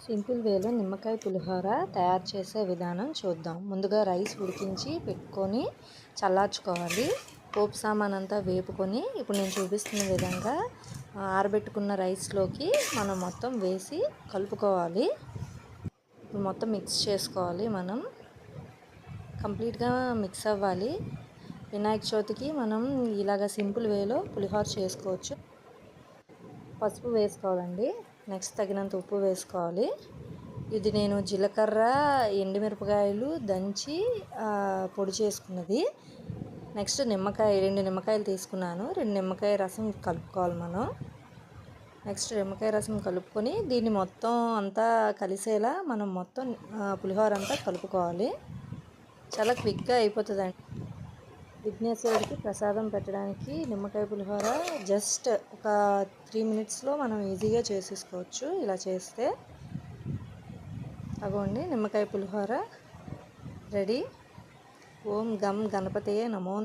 Simple వేలో నిమ్మకాయ పులిహోర తయారు చేసే విధానం చూద్దాం. ముందుగా రైస్ ఉడికించి పెట్టుకొని చల్లార్చుకోవాలి. పోపు సామాన్ అంతా వేపుకొని ఇప్పుడు నేను చూపిస్తున్న విధంగా ఆరబెట్టుకున్న రైస్లోకి మనం మొత్తం వేసి కలుపుకోవాలి. ఇప్పుడు మొత్తం మిక్స్ చేసుకోవాలి. మనం కంప్లీట్గా మిక్స్ అవ్వాలి. వినాయక చవితికి మనం ఇలాగ సింపుల్ వేలో పులిహోర చేసుకోవచ్చు. పసుపు వేసుకోవాలండి. నెక్స్ట్ తగినంత ఉప్పు వేసుకోవాలి. ఇది నేను జీలకర్ర ఎండుమిరపకాయలు దంచి పొడి చేసుకున్నది. నెక్స్ట్ నిమ్మకాయ 2 నిమ్మకాయలు తీసుకున్నాను. 2 నిమ్మకాయ రసం కలుపుకోవాలి మనం. నెక్స్ట్ నిమ్మకాయ రసం కలుపుకొని దీన్ని మొత్తం అంతా కలిసేలా మనం మొత్తం పులిహోర అంతా కలుపుకోవాలి. చాలా క్విక్గా అయిపోతుందండి. విఘ్నేశ్వరుడికి ప్రసాదం పెట్టడానికి నిమ్మకాయ పులిహోర జస్ట్ ఒక 3 మినిట్స్లో మనం ఈజీగా చేసేసుకోవచ్చు. ఇలా చేస్తే అగోండి నిమ్మకాయ పులిహోర రెడీ. ఓం గం గణపతయే నమో.